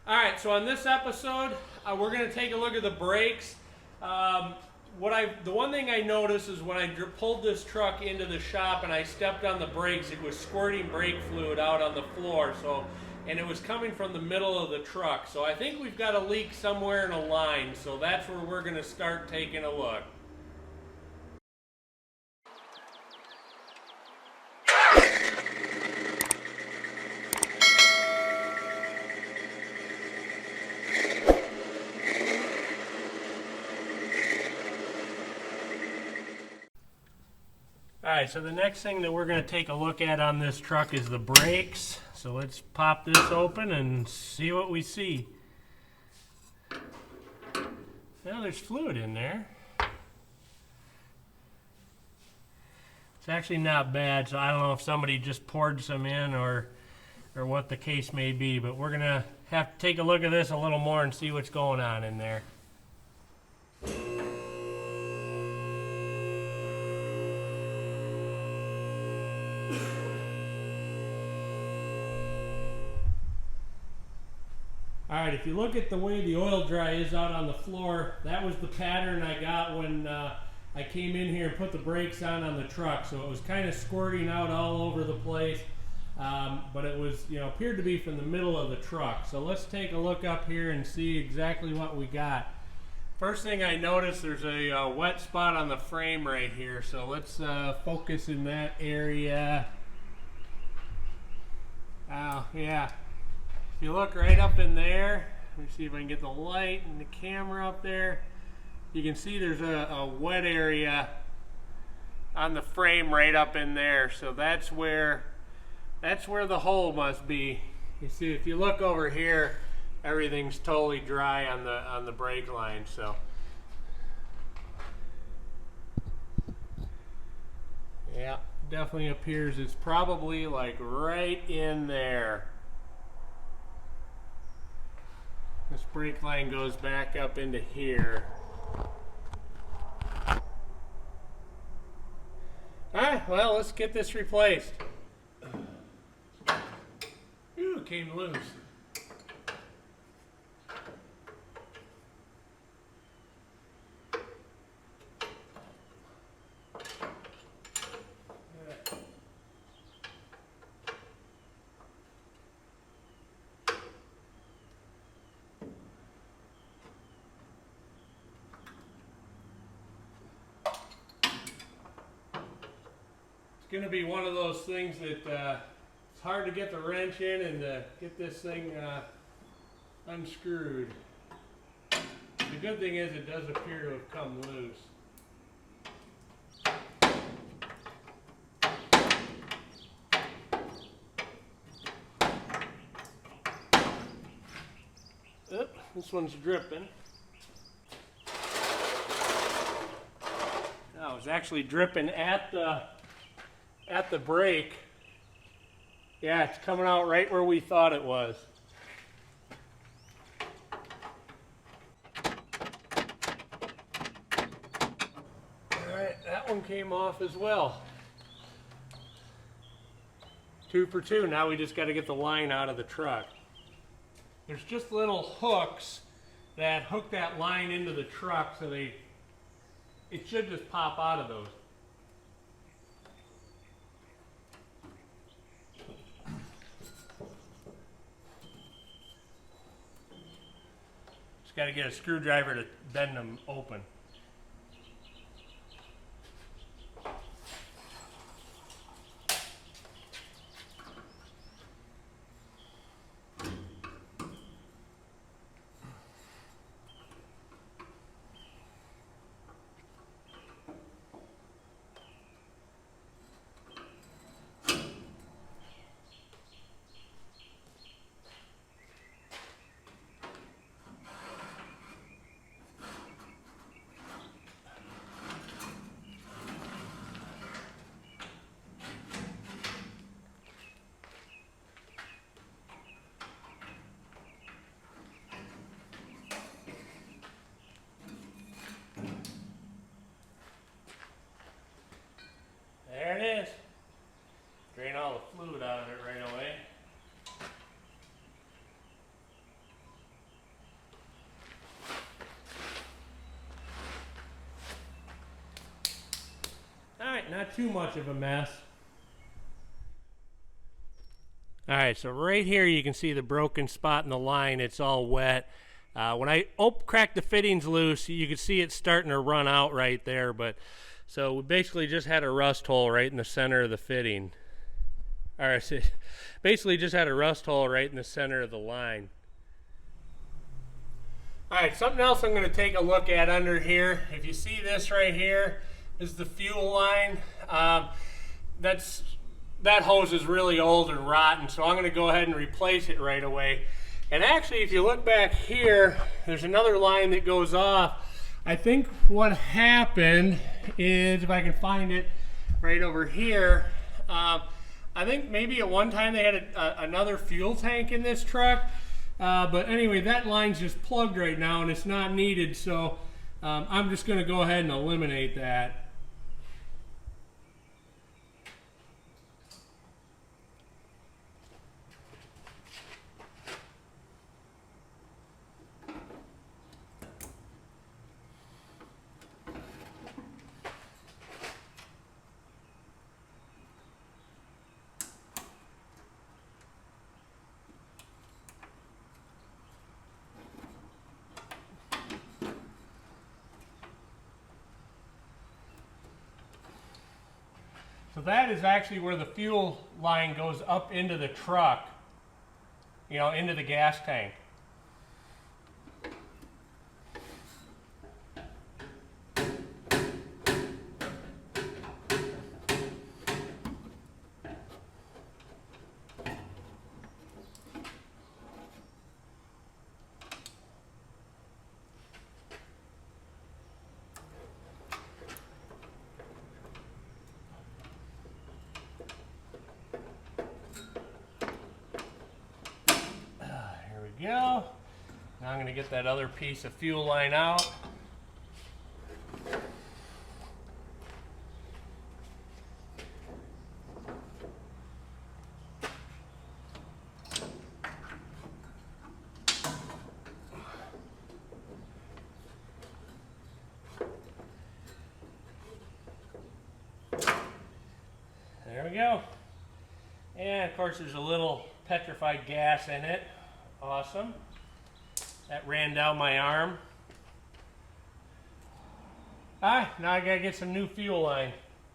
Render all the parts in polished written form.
Alright, so on this episode, we're going to take a look at the brakes. The one thing I noticed is when I pulled this truck into the shop and I stepped on the brakes, it was squirting brake fluid out on the floor, and it was coming from the middle of the truck. So I think we've got a leak somewhere in a line, so that's where we're going to start taking a look. Alright, so the next thing that we're going to take a look at on this truck is the brakes. So let's pop this open and see what we see. Well, there's fluid in there. It's actually not bad, so I don't know if somebody just poured some in or what the case may be, but we're going to have to take a look at this a little more and see what's going on in there. Alright, if you look at the way the oil dry is out on the floor, that was the pattern I got when I came in here and put the brakes on the truck. So it was kind of squirting out all over the place, but it was, appeared to be from the middle of the truck. So let's take a look up here and see exactly what we got. First thing I noticed, there's a wet spot on the frame right here. So let's focus in that area. Oh, yeah. If you look right up in there, let me see if I can get the light and the camera up there. You can see there's a wet area on the frame right up in there. So that's where the hole must be. You see, if you look over here, everything's totally dry on the brake line. So yeah, definitely appears it's probably like right in there. This brake line goes back up into here. Alright, well, let's get this replaced. Ooh, it came loose. It's going to be one of those things that it's hard to get the wrench in and to get this thing unscrewed. The good thing is it does appear to have come loose. Oop, this one's dripping. Oh, it was actually dripping at the brake. Yeah, it's coming out right where we thought it was. Alright, that one came off as well. 2 for 2. Now we just got to get the line out of the truck. There's just little hooks that hook that line into the truck, so it should just pop out of those. Got to get a screwdriver to bend them open. not too much of a mess. Alright, so right here you can see the broken spot in the line. It's all wet. When I crack the fittings loose, you can see it starting to run out right there. But so we basically just had a rust hole right in the center of the fitting. Alright, so basically just had a rust hole right in the center of the line. Alright, something else I'm going to take a look at under here. If you see this right here, is the fuel line. That hose is really old and rotten, so I'm going to go ahead and replace it right away. And actually, if you look back here, there's another line that goes off. I think what happened is, if I can find it right over here, I think maybe at one time they had another fuel tank in this truck. But anyway, that line's just plugged right now and it's not needed, so I'm just going to go ahead and eliminate that. So that is actually where the fuel line goes up into the truck, you know, into the gas tank. Go. Now I'm going to get that other piece of fuel line out. There we go. And of course there's a little petrified gas in it. Awesome. That ran down my arm. Now I gotta get some new fuel line.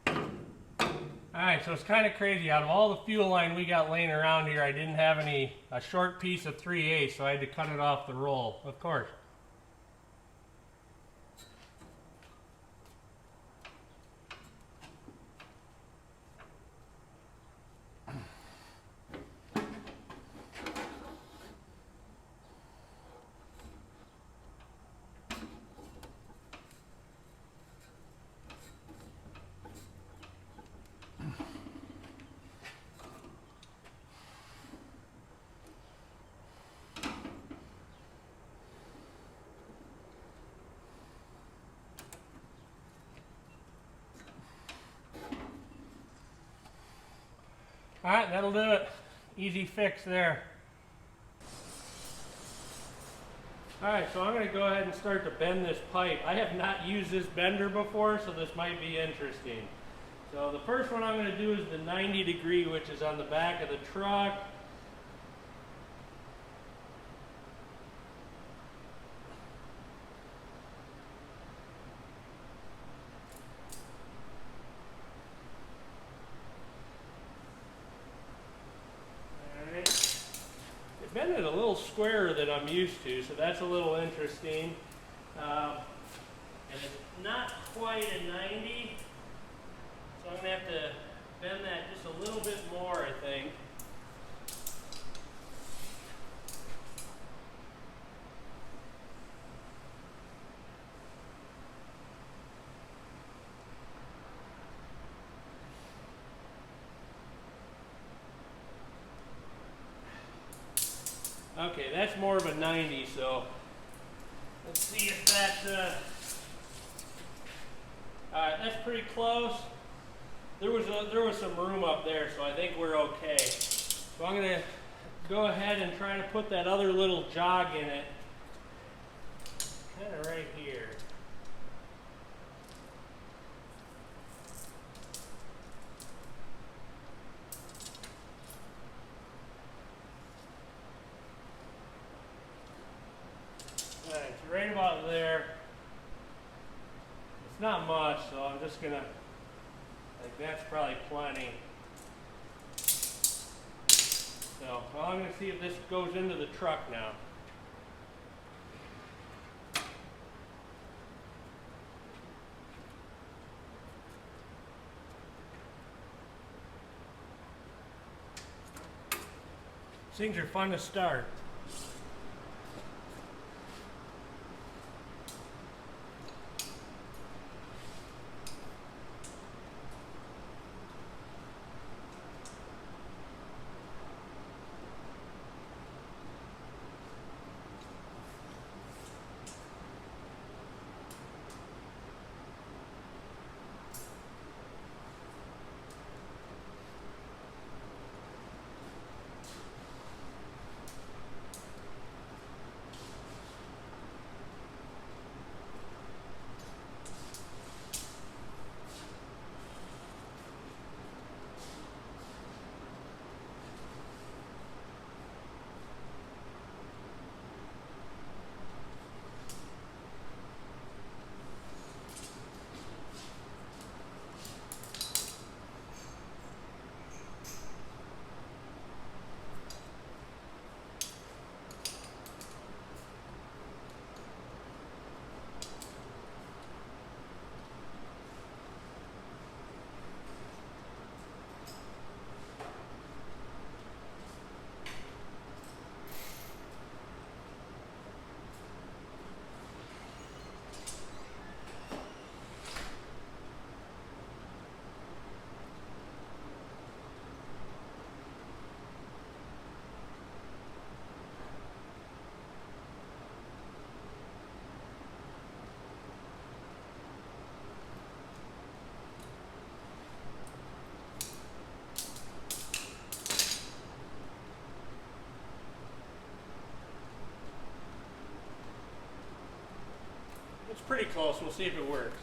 Alright, so it's kind of crazy. Out of all the fuel line we got laying around here, I didn't have a short piece of 3/8, so I had to cut it off the roll, of course. Alright, that'll do it. Easy fix there. Alright, so I'm going to go ahead and start to bend this pipe. I have not used this bender before, so this might be interesting. So the first one I'm going to do is the 90 degree, which is on the back of the truck. Bend it a little squarer than I'm used to, so that's a little interesting. And it's not quite a 90, so I'm going to have to bend that just a little bit more, I think. Okay, that's more of a 90, so let's see if that, alright, that's pretty close. There was some room up there, so I think we're okay. So I'm going to go ahead and try to put that other little jog in it, kind of right here. right about there. It's not much, so I'm just gonna, like, that's probably plenty. So, well, I'm gonna see if this goes into the truck now. These things are fun to start. It's pretty close. We'll see if it works.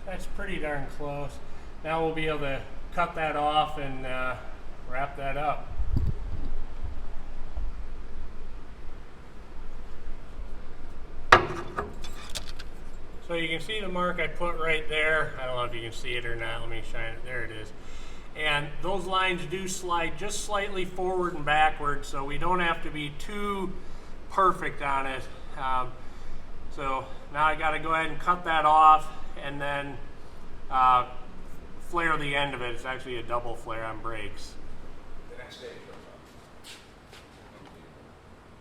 That's pretty darn close. Now we'll be able to cut that off and wrap that up. So you can see the mark I put right there. I don't know if you can see it or not. Let me shine it. There it is. And those lines do slide just slightly forward and backward, so we don't have to be too perfect on it. So now I got to go ahead and cut that off and then flare the end of it. It's actually a double flare on brakes. The next day it shows up.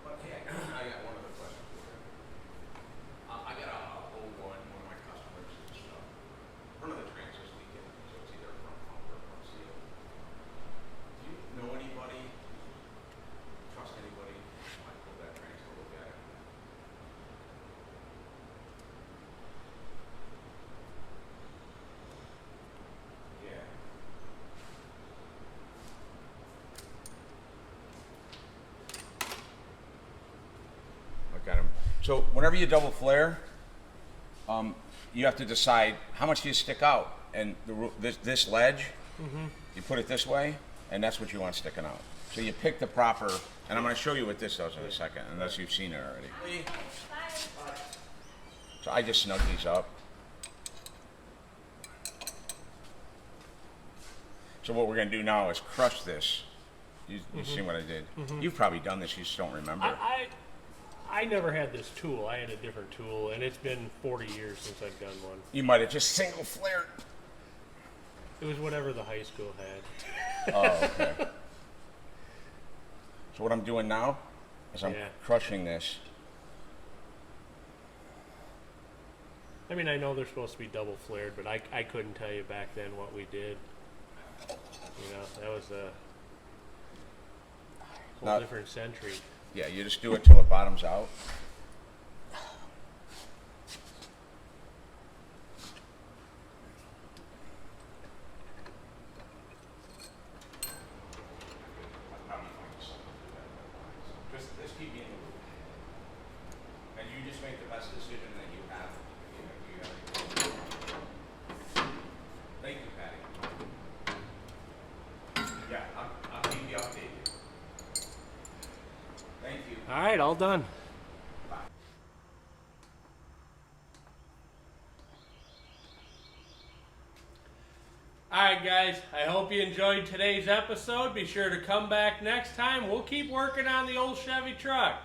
But hey, I got one other question for you. I got a old one of my customers is front of the transit's leaking, so it's either front pump or front seal. Do you know anybody, trust anybody, might pull that transfer, look at it? Yeah. Look at him. So whenever you double flare, you have to decide how much do you stick out, and this ledge You put it this way, and that's what you want sticking out. So you pick the proper, and I'm going to show you what this does in a second, unless you've seen it already. So I just snug these up. So what we're going to do now is crush this. You seen what I did? You've probably done this, you just don't remember. I never had this tool. I had a different tool, and it's been 40 years since I've done one. You might have just single flared. It was whatever the high school had. Oh, okay. So what I'm doing now is I'm crushing this. I mean, I know they're supposed to be double flared, but I couldn't tell you back then what we did. You know, that was a whole different century. Yeah, you just do it till it bottoms out. Just keep me in the loop. And you just make the best decision that you have. Thank you, Patty. Yeah, I'll keep you updated. Thank you. All right, all done. Alright guys, I hope you enjoyed today's episode. Be sure to come back next time. We'll keep working on the old Chevy truck.